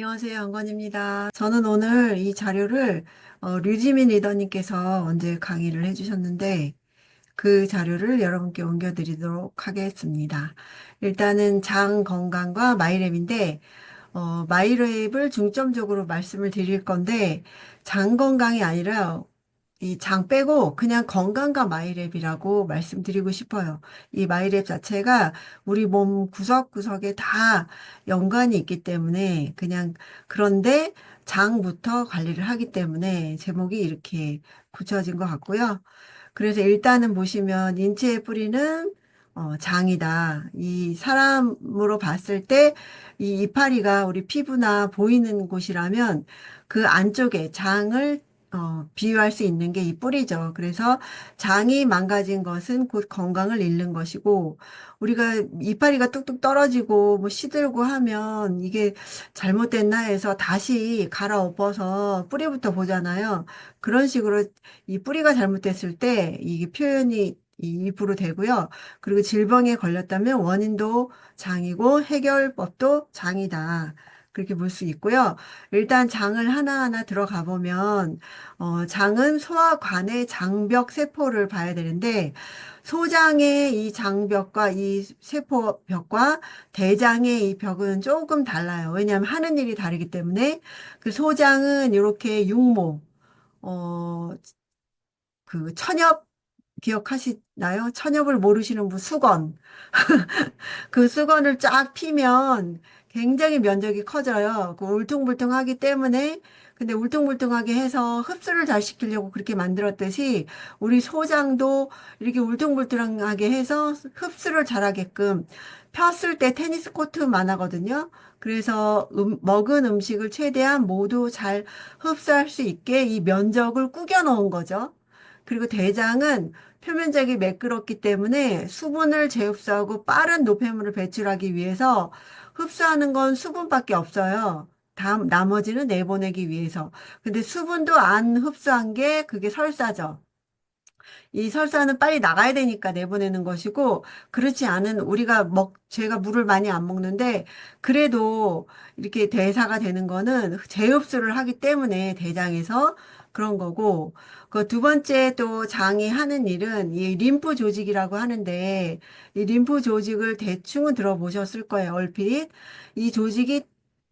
안녕하세요, 안건입니다. 저는 오늘 이 자료를 류지민 리더님께서 언제 강의를 해주셨는데 그 자료를 여러분께 옮겨드리도록 하겠습니다. 일단은 장 건강과 마이랩인데 마이랩을 중점적으로 말씀을 드릴 건데 장 건강이 아니라 이 장 빼고 그냥 건강과 마이랩이라고 말씀드리고 싶어요. 이 마이랩 자체가 우리 몸 구석구석에 다 연관이 있기 때문에 그냥 그런데 장부터 관리를 하기 때문에 제목이 이렇게 붙여진 것 같고요. 그래서 일단은 보시면 인체의 뿌리는 장이다. 이 사람으로 봤을 때 이 이파리가 우리 피부나 보이는 곳이라면 그 안쪽에 장을 비유할 수 있는 게 이 뿌리죠. 그래서 장이 망가진 것은 곧 건강을 잃는 것이고 우리가 이파리가 뚝뚝 떨어지고 뭐 시들고 하면 이게 잘못됐나 해서 다시 갈아엎어서 뿌리부터 보잖아요. 그런 식으로 이 뿌리가 잘못됐을 때 이게 표현이 이 입으로 되고요. 그리고 질병에 걸렸다면 원인도 장이고 해결법도 장이다. 그렇게 볼 수 있고요. 일단 장을 하나하나 들어가 보면 장은 소화관의 장벽 세포를 봐야 되는데 소장의 이 장벽과 이 세포벽과 대장의 이 벽은 조금 달라요. 왜냐하면 하는 일이 다르기 때문에 그 소장은 이렇게 육모 어, 그 천엽 기억하시나요? 천엽을 모르시는 분 수건. 그 수건을 쫙 피면 굉장히 면적이 커져요. 그 울퉁불퉁하기 때문에 근데 울퉁불퉁하게 해서 흡수를 잘 시키려고 그렇게 만들었듯이 우리 소장도 이렇게 울퉁불퉁하게 해서 흡수를 잘하게끔 폈을 때 테니스 코트만 하거든요. 그래서 먹은 음식을 최대한 모두 잘 흡수할 수 있게 이 면적을 구겨 놓은 거죠. 그리고 대장은 표면적이 매끄럽기 때문에 수분을 재흡수하고 빠른 노폐물을 배출하기 위해서 흡수하는 건 수분밖에 없어요. 다음, 나머지는 내보내기 위해서. 근데 수분도 안 흡수한 게 그게 설사죠. 이 설사는 빨리 나가야 되니까 내보내는 것이고, 그렇지 않은, 제가 물을 많이 안 먹는데, 그래도 이렇게 대사가 되는 거는 재흡수를 하기 때문에 대장에서 그런 거고, 그 두 번째 또 장이 하는 일은 이 림프 조직이라고 하는데, 이 림프 조직을 대충은 들어보셨을 거예요, 얼핏. 이 조직이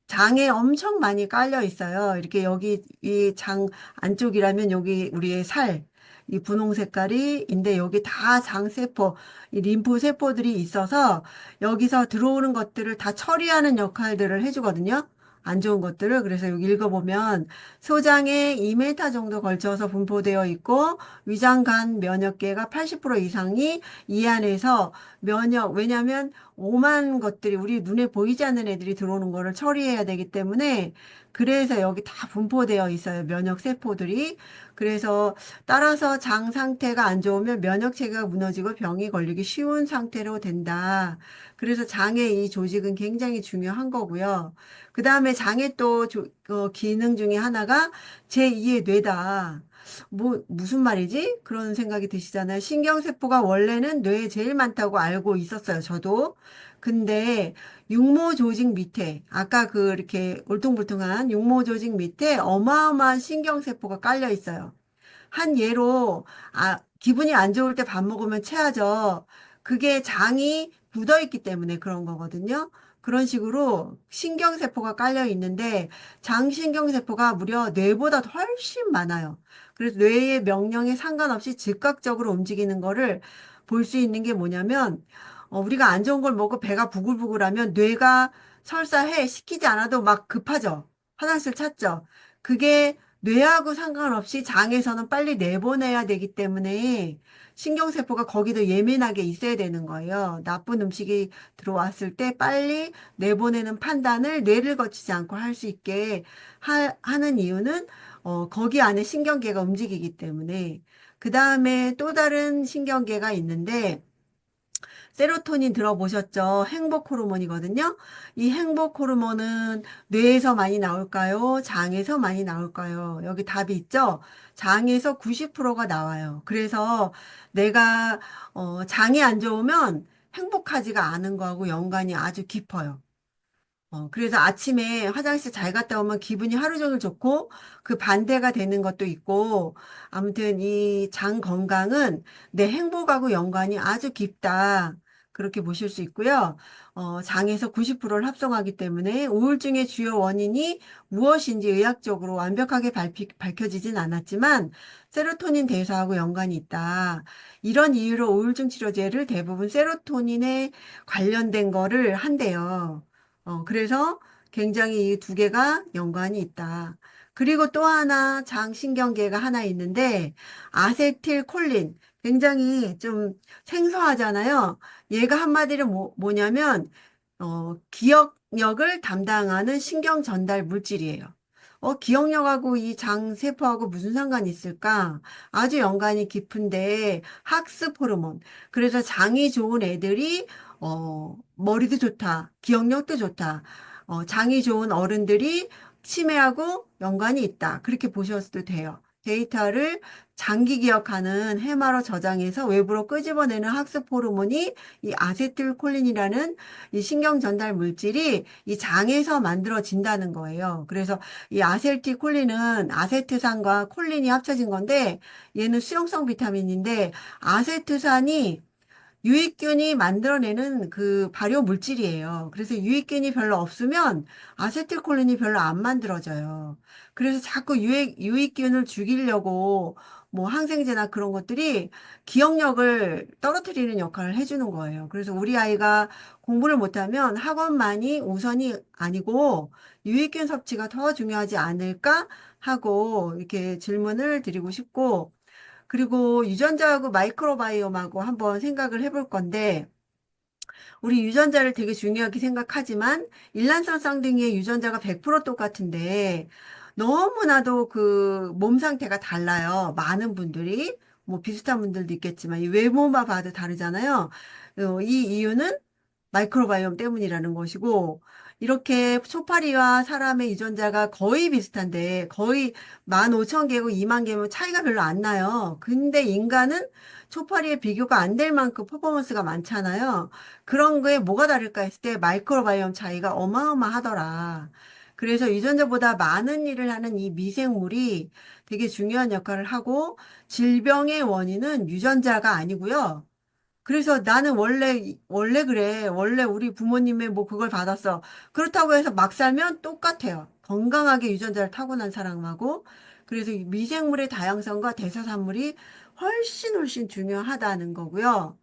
장에 엄청 많이 깔려 있어요. 이렇게 여기 이 장 안쪽이라면 여기 우리의 살, 이 분홍 색깔이인데 여기 다 장세포, 이 림프 세포들이 있어서 여기서 들어오는 것들을 다 처리하는 역할들을 해주거든요. 안 좋은 것들을. 그래서 여기 읽어보면 소장에 2m 정도 걸쳐서 분포되어 있고 위장간 면역계가 80% 이상이 이 안에서 왜냐하면 오만 것들이 우리 눈에 보이지 않는 애들이 들어오는 거를 처리해야 되기 때문에 그래서 여기 다 분포되어 있어요. 면역 세포들이. 그래서 따라서 장 상태가 안 좋으면 면역 체계가 무너지고 병이 걸리기 쉬운 상태로 된다. 그래서 장의 이 조직은 굉장히 중요한 거고요. 그 다음에 장의 또 기능 중에 하나가 제2의 뇌다. 뭐, 무슨 말이지? 그런 생각이 드시잖아요. 신경세포가 원래는 뇌에 제일 많다고 알고 있었어요, 저도. 근데 육모 조직 밑에, 아까 그 이렇게 울퉁불퉁한 육모 조직 밑에 어마어마한 신경세포가 깔려 있어요. 한 예로, 기분이 안 좋을 때 밥 먹으면 체하죠. 그게 장이 굳어 있기 때문에 그런 거거든요. 그런 식으로 신경세포가 깔려 있는데, 장신경세포가 무려 뇌보다 훨씬 많아요. 그래서 뇌의 명령에 상관없이 즉각적으로 움직이는 거를 볼 수 있는 게 뭐냐면, 우리가 안 좋은 걸 먹고 배가 부글부글하면 뇌가 설사해 시키지 않아도 막 급하죠. 화장실 찾죠. 그게 뇌하고 상관없이 장에서는 빨리 내보내야 되기 때문에 신경세포가 거기도 예민하게 있어야 되는 거예요. 나쁜 음식이 들어왔을 때 빨리 내보내는 판단을 뇌를 거치지 않고 할 수 있게 하는 이유는 거기 안에 신경계가 움직이기 때문에. 그 다음에 또 다른 신경계가 있는데 세로토닌 들어보셨죠? 행복 호르몬이거든요. 이 행복 호르몬은 뇌에서 많이 나올까요? 장에서 많이 나올까요? 여기 답이 있죠? 장에서 90%가 나와요. 그래서 내가 장이 안 좋으면 행복하지가 않은 거하고 연관이 아주 깊어요. 그래서 아침에 화장실 잘 갔다 오면 기분이 하루 종일 좋고 그 반대가 되는 것도 있고 아무튼 이 장 건강은 내 행복하고 연관이 아주 깊다. 그렇게 보실 수 있고요. 장에서 90%를 합성하기 때문에 우울증의 주요 원인이 무엇인지 의학적으로 완벽하게 밝혀지진 않았지만 세로토닌 대사하고 연관이 있다. 이런 이유로 우울증 치료제를 대부분 세로토닌에 관련된 거를 한대요. 그래서 굉장히 이 두 개가 연관이 있다. 그리고 또 하나 장신경계가 하나 있는데 아세틸콜린 굉장히 좀 생소하잖아요. 얘가 한마디로 뭐냐면 기억력을 담당하는 신경 전달 물질이에요. 기억력하고 이 장세포하고 무슨 상관이 있을까? 아주 연관이 깊은데 학습 호르몬. 그래서 장이 좋은 애들이 머리도 좋다. 기억력도 좋다. 장이 좋은 어른들이 치매하고 연관이 있다. 그렇게 보셔도 돼요. 데이터를 장기 기억하는 해마로 저장해서 외부로 끄집어내는 학습 호르몬이 이 아세틸콜린이라는 이 신경 전달 물질이 이 장에서 만들어진다는 거예요. 그래서 이 아세틸콜린은 아세트산과 콜린이 합쳐진 건데 얘는 수용성 비타민인데 아세트산이 유익균이 만들어내는 그 발효 물질이에요. 그래서 유익균이 별로 없으면 아세틸콜린이 별로 안 만들어져요. 그래서 자꾸 유익균을 죽이려고 뭐 항생제나 그런 것들이 기억력을 떨어뜨리는 역할을 해주는 거예요. 그래서 우리 아이가 공부를 못하면 학원만이 우선이 아니고 유익균 섭취가 더 중요하지 않을까 하고 이렇게 질문을 드리고 싶고 그리고 유전자하고 마이크로바이옴하고 한번 생각을 해볼 건데, 우리 유전자를 되게 중요하게 생각하지만, 일란성 쌍둥이의 유전자가 100% 똑같은데, 너무나도 그 몸 상태가 달라요. 많은 분들이. 뭐 비슷한 분들도 있겠지만, 이 외모만 봐도 다르잖아요. 이 이유는 마이크로바이옴 때문이라는 것이고, 이렇게 초파리와 사람의 유전자가 거의 비슷한데, 거의 15,000개고 2만 개면 차이가 별로 안 나요. 근데 인간은 초파리에 비교가 안 될 만큼 퍼포먼스가 많잖아요. 그런 거에 뭐가 다를까 했을 때 마이크로바이옴 차이가 어마어마하더라. 그래서 유전자보다 많은 일을 하는 이 미생물이 되게 중요한 역할을 하고, 질병의 원인은 유전자가 아니고요. 그래서 나는 원래 그래. 원래 우리 부모님의 뭐 그걸 받았어. 그렇다고 해서 막 살면 똑같아요. 건강하게 유전자를 타고난 사람하고. 그래서 이 미생물의 다양성과 대사산물이 훨씬 중요하다는 거고요.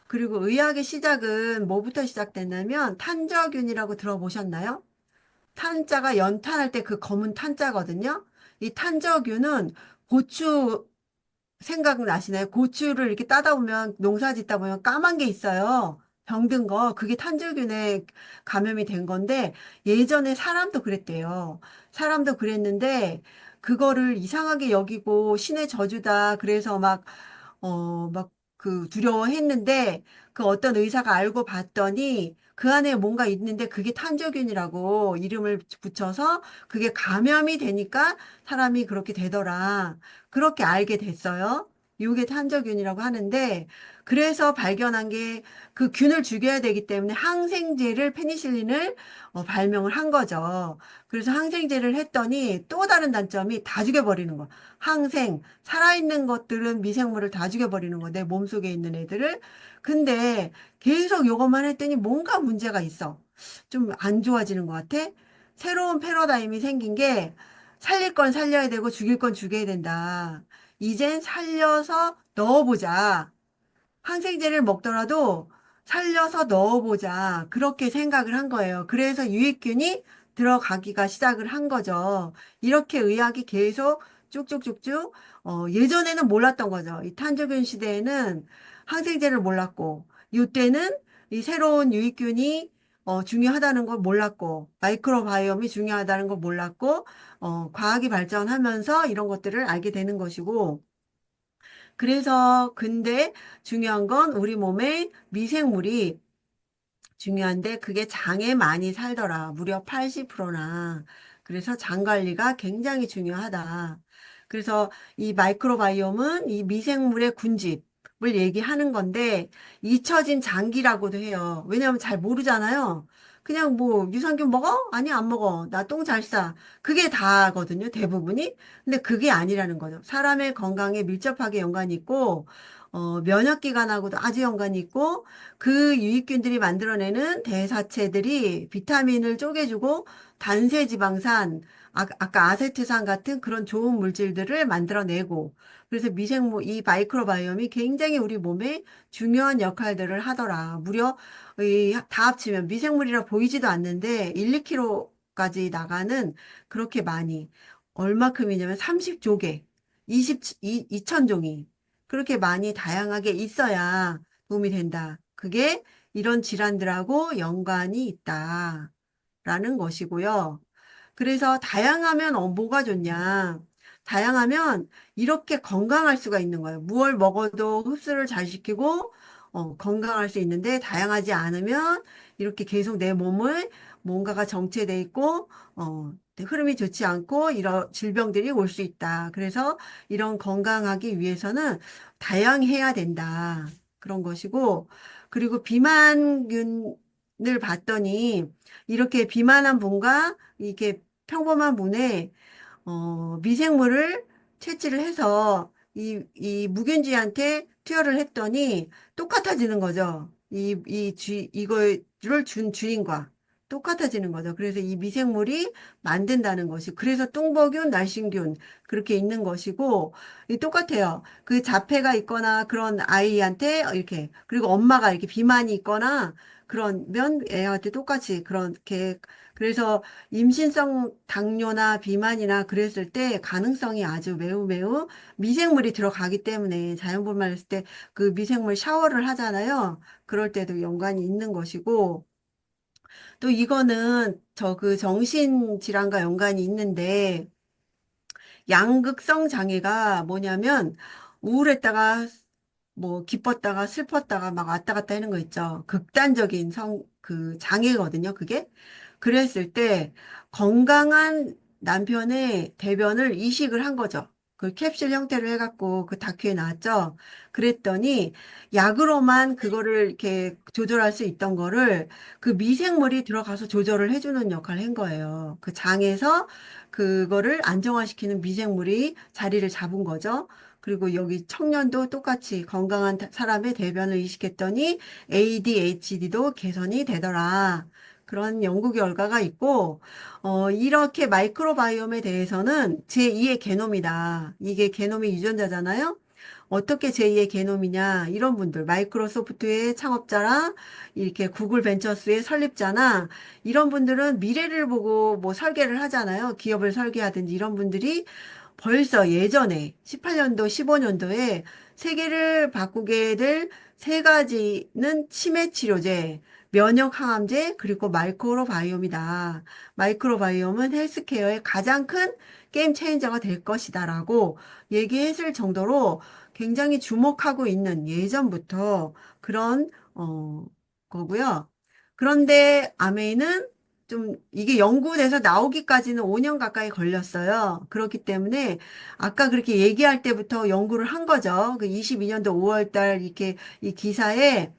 그리고 의학의 시작은 뭐부터 시작됐냐면 탄저균이라고 들어보셨나요? 탄자가 연탄할 때 그 검은 탄자거든요. 이 탄저균은 고추 생각나시나요? 고추를 이렇게 따다 보면 농사 짓다 보면 까만 게 있어요. 병든 거. 그게 탄저균에 감염이 된 건데 예전에 사람도 그랬대요. 사람도 그랬는데 그거를 이상하게 여기고 신의 저주다. 그래서 막 그 두려워했는데 그 어떤 의사가 알고 봤더니 그 안에 뭔가 있는데 그게 탄저균이라고 이름을 붙여서 그게 감염이 되니까 사람이 그렇게 되더라. 그렇게 알게 됐어요. 이게 탄저균이라고 하는데 그래서 발견한 게 그 균을 죽여야 되기 때문에 항생제를 페니실린을 발명을 한 거죠. 그래서 항생제를 했더니 또 다른 단점이 다 죽여버리는 거. 살아있는 것들은 미생물을 다 죽여버리는 거. 내 몸속에 있는 애들을. 근데 계속 요것만 했더니 뭔가 문제가 있어. 좀 안 좋아지는 것 같아. 새로운 패러다임이 생긴 게 살릴 건 살려야 되고 죽일 건 죽여야 된다. 이젠 살려서 넣어보자. 항생제를 먹더라도 살려서 넣어보자. 그렇게 생각을 한 거예요. 그래서 유익균이 들어가기가 시작을 한 거죠. 이렇게 의학이 계속 쭉쭉쭉쭉, 예전에는 몰랐던 거죠. 이 탄저균 시대에는 항생제를 몰랐고, 이때는 이 새로운 유익균이 중요하다는 걸 몰랐고, 마이크로바이옴이 중요하다는 걸 몰랐고, 과학이 발전하면서 이런 것들을 알게 되는 것이고, 그래서 근데 중요한 건 우리 몸에 미생물이 중요한데 그게 장에 많이 살더라. 무려 80%나. 그래서 장 관리가 굉장히 중요하다. 그래서 이 마이크로바이옴은 이 미생물의 군집을 얘기하는 건데 잊혀진 장기라고도 해요. 왜냐하면 잘 모르잖아요. 그냥 뭐 유산균 먹어? 아니, 안 먹어. 나 똥 잘 싸. 그게 다거든요, 대부분이. 근데 그게 아니라는 거죠. 사람의 건강에 밀접하게 연관이 있고, 면역기관하고도 아주 연관이 있고, 그 유익균들이 만들어내는 대사체들이 비타민을 쪼개주고, 단세지방산, 아까 아세트산 같은 그런 좋은 물질들을 만들어내고, 그래서 이 마이크로바이옴이 굉장히 우리 몸에 중요한 역할들을 하더라. 무려 다 합치면 미생물이라 보이지도 않는데 1, 2kg까지 나가는 그렇게 많이 얼마큼이냐면 30조개, 2천종이 그렇게 많이 다양하게 있어야 도움이 된다. 그게 이런 질환들하고 연관이 있다라는 것이고요. 그래서 다양하면 뭐가 좋냐? 다양하면 이렇게 건강할 수가 있는 거예요. 무얼 먹어도 흡수를 잘 시키고 건강할 수 있는데 다양하지 않으면 이렇게 계속 내 몸을 뭔가가 정체돼 있고 흐름이 좋지 않고 이런 질병들이 올 수 있다. 그래서 이런 건강하기 위해서는 다양해야 된다. 그런 것이고 그리고 비만균을 봤더니 이렇게 비만한 분과 이렇게 평범한 분의 미생물을 채취를 해서 이 묵은지한테 투여를 했더니 똑같아지는 거죠. 이거를 준 주인과 똑같아지는 거죠. 그래서 이 미생물이 만든다는 것이, 그래서 뚱버균, 날씬균, 그렇게 있는 것이고, 똑같아요. 그 자폐가 있거나 그런 아이한테 이렇게, 그리고 엄마가 이렇게 비만이 있거나, 그러면 애한테 똑같이 그렇게, 그래서 임신성 당뇨나 비만이나 그랬을 때 가능성이 아주 매우 매우 미생물이 들어가기 때문에 자연분만 했을 때 그 미생물 샤워를 하잖아요. 그럴 때도 연관이 있는 것이고 또 이거는 저 그 정신질환과 연관이 있는데 양극성 장애가 뭐냐면 우울했다가 뭐 기뻤다가 슬펐다가 막 왔다 갔다 하는 거 있죠. 극단적인 그 장애거든요, 그게. 그랬을 때 건강한 남편의 대변을 이식을 한 거죠. 그 캡슐 형태로 해갖고 그 다큐에 나왔죠. 그랬더니 약으로만 그거를 이렇게 조절할 수 있던 거를 그 미생물이 들어가서 조절을 해주는 역할을 한 거예요. 그 장에서 그거를 안정화시키는 미생물이 자리를 잡은 거죠. 그리고 여기 청년도 똑같이 건강한 사람의 대변을 이식했더니 ADHD도 개선이 되더라. 그런 연구 결과가 있고, 이렇게 마이크로바이옴에 대해서는 제2의 게놈이다. 이게 게놈의 유전자잖아요. 어떻게 제2의 게놈이냐. 이런 분들, 마이크로소프트의 창업자랑 이렇게 구글 벤처스의 설립자나 이런 분들은 미래를 보고 뭐 설계를 하잖아요. 기업을 설계하든지 이런 분들이 벌써 예전에 18년도, 15년도에 세계를 바꾸게 될 세 가지는 치매 치료제, 면역 항암제, 그리고 마이크로바이옴이다. 마이크로바이옴은 헬스케어의 가장 큰 게임 체인저가 될 것이다라고 얘기했을 정도로 굉장히 주목하고 있는 예전부터 그런 거고요. 그런데 아메이는 좀 이게 연구돼서 나오기까지는 5년 가까이 걸렸어요. 그렇기 때문에 아까 그렇게 얘기할 때부터 연구를 한 거죠. 그 22년도 5월 달 이렇게 이 기사에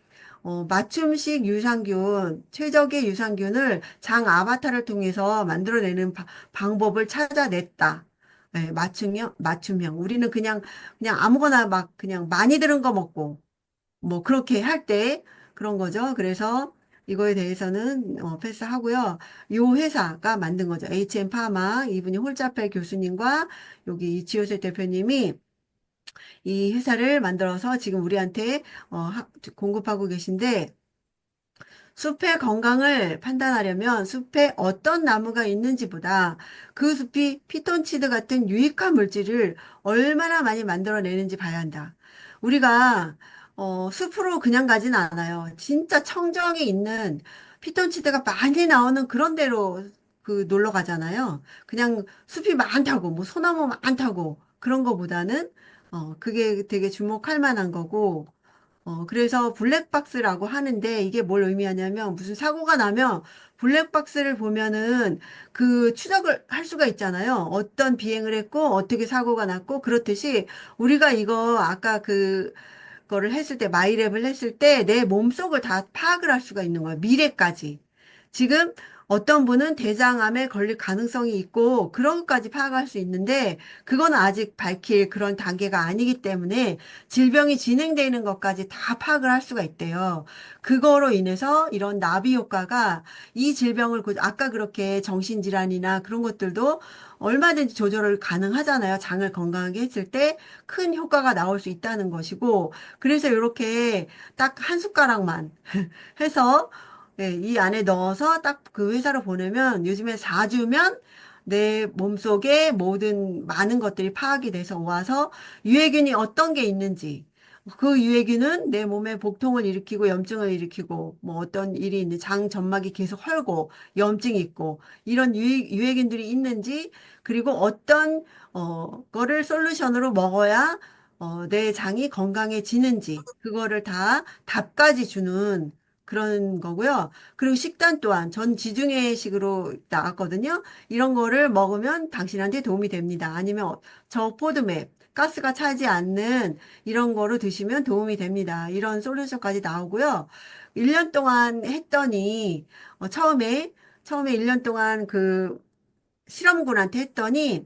맞춤식 유산균, 최적의 유산균을 장 아바타를 통해서 만들어내는 방법을 찾아냈다. 네, 맞춤형. 우리는 그냥 아무거나 막 그냥 많이 들은 거 먹고, 뭐 그렇게 할 때 그런 거죠. 그래서 이거에 대해서는 패스하고요. 요 회사가 만든 거죠. HM 파마 이분이 홀자펠 교수님과 여기 이지호세 대표님이 이 회사를 만들어서 지금 우리한테 공급하고 계신데 숲의 건강을 판단하려면 숲에 어떤 나무가 있는지보다 그 숲이 피톤치드 같은 유익한 물질을 얼마나 많이 만들어내는지 봐야 한다. 우리가 숲으로 그냥 가진 않아요. 진짜 청정에 있는 피톤치드가 많이 나오는 그런 데로 그 놀러 가잖아요. 그냥 숲이 많다고, 뭐 소나무 많다고 그런 거보다는 그게 되게 주목할 만한 거고 그래서 블랙박스라고 하는데 이게 뭘 의미하냐면 무슨 사고가 나면 블랙박스를 보면은 그 추적을 할 수가 있잖아요. 어떤 비행을 했고 어떻게 사고가 났고 그렇듯이 우리가 이거 아까 거를 했을 때 마이랩을 했을 때 내 몸속을 다 파악을 할 수가 있는 거야. 미래까지. 지금 어떤 분은 대장암에 걸릴 가능성이 있고 그런 것까지 파악할 수 있는데 그건 아직 밝힐 그런 단계가 아니기 때문에 질병이 진행되는 것까지 다 파악을 할 수가 있대요. 그거로 인해서 이런 나비 효과가 이 질병을 아까 그렇게 정신질환이나 그런 것들도 얼마든지 조절을 가능하잖아요. 장을 건강하게 했을 때 큰 효과가 나올 수 있다는 것이고 그래서 이렇게 딱 한 숟가락만 해서 예, 이 안에 넣어서 딱 그 회사로 보내면 요즘에 4주면 내 몸속에 모든 많은 것들이 파악이 돼서 와서 유해균이 어떤 게 있는지 그 유해균은 내 몸에 복통을 일으키고 염증을 일으키고 뭐 어떤 일이 있는 장 점막이 계속 헐고 염증이 있고 이런 유해균들이 있는지 그리고 어떤 거를 솔루션으로 먹어야 내 장이 건강해지는지 그거를 다 답까지 주는 그런 거고요. 그리고 식단 또한 전 지중해식으로 나왔거든요. 이런 거를 먹으면 당신한테 도움이 됩니다. 아니면 저 포드맵, 가스가 차지 않는 이런 거로 드시면 도움이 됩니다. 이런 솔루션까지 나오고요. 1년 동안 했더니 처음에 1년 동안 그 실험군한테 했더니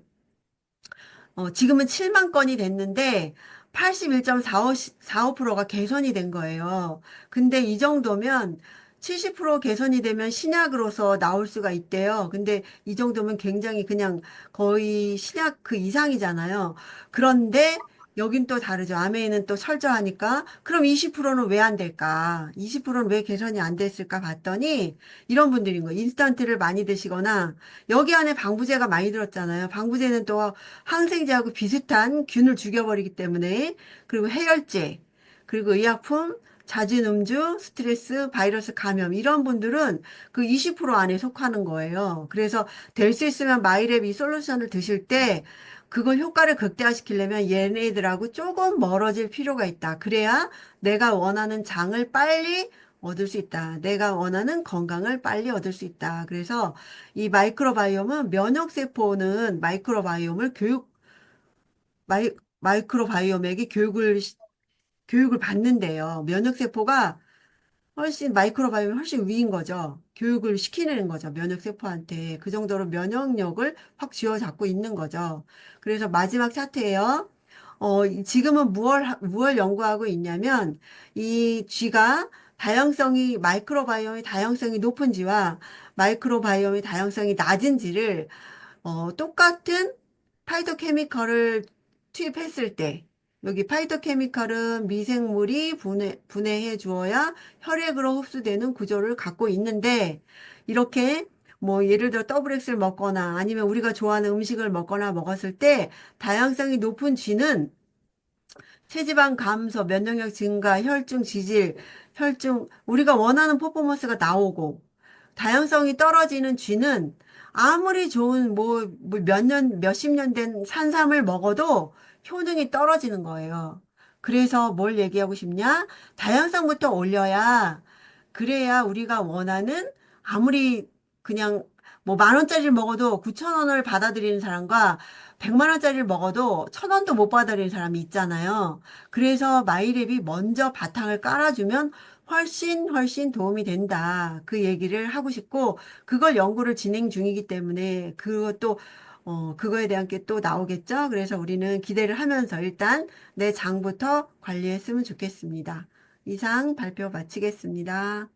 지금은 7만 건이 됐는데 81.45%가 개선이 된 거예요. 근데 이 정도면 70% 개선이 되면 신약으로서 나올 수가 있대요. 근데 이 정도면 굉장히 그냥 거의 신약 그 이상이잖아요. 그런데 여긴 또 다르죠. 아메이는 또 철저하니까 그럼 20%는 왜 안 될까? 20%는 왜 개선이 안 됐을까 봤더니 이런 분들인 거예요. 인스턴트를 많이 드시거나 여기 안에 방부제가 많이 들었잖아요. 방부제는 또 항생제하고 비슷한 균을 죽여버리기 때문에 그리고 해열제 그리고 의약품 잦은 음주 스트레스 바이러스 감염 이런 분들은 그 20% 안에 속하는 거예요. 그래서 될 수 있으면 마이랩 이 솔루션을 드실 때 그걸 효과를 극대화시키려면 얘네들하고 조금 멀어질 필요가 있다. 그래야 내가 원하는 장을 빨리 얻을 수 있다. 내가 원하는 건강을 빨리 얻을 수 있다. 그래서 이 마이크로바이옴은 면역세포는 마이크로바이옴을 마이크로바이옴에게 교육을 받는데요. 면역세포가 마이크로바이옴이 훨씬 위인 거죠. 교육을 시키는 거죠. 면역세포한테. 그 정도로 면역력을 확 쥐어잡고 있는 거죠. 그래서 마지막 차트예요. 지금은 무얼 연구하고 있냐면, 이 쥐가 마이크로바이옴의 다양성이 높은지와 마이크로바이옴의 다양성이 낮은지를 똑같은 파이토케미컬을 투입했을 때, 여기 파이토케미컬은 미생물이 분해해 주어야 혈액으로 흡수되는 구조를 갖고 있는데, 이렇게 뭐 예를 들어 더블 X를 먹거나 아니면 우리가 좋아하는 음식을 먹거나 먹었을 때 다양성이 높은 쥐는 체지방 감소, 면역력 증가, 혈중 지질, 우리가 원하는 퍼포먼스가 나오고, 다양성이 떨어지는 쥐는 아무리 좋은 몇십 년 된 산삼을 먹어도 효능이 떨어지는 거예요. 그래서 뭘 얘기하고 싶냐? 다양성부터 올려야, 그래야 우리가 원하는 아무리 그냥 뭐 10,000원짜리를 먹어도 9,000원을 받아들이는 사람과 100만 원짜리를 먹어도 1,000원도 못 받아들이는 사람이 있잖아요. 그래서 마이랩이 먼저 바탕을 깔아주면 훨씬 도움이 된다. 그 얘기를 하고 싶고, 그걸 연구를 진행 중이기 때문에 그거에 대한 게 또 나오겠죠. 그래서 우리는 기대를 하면서 일단 내 장부터 관리했으면 좋겠습니다. 이상 발표 마치겠습니다.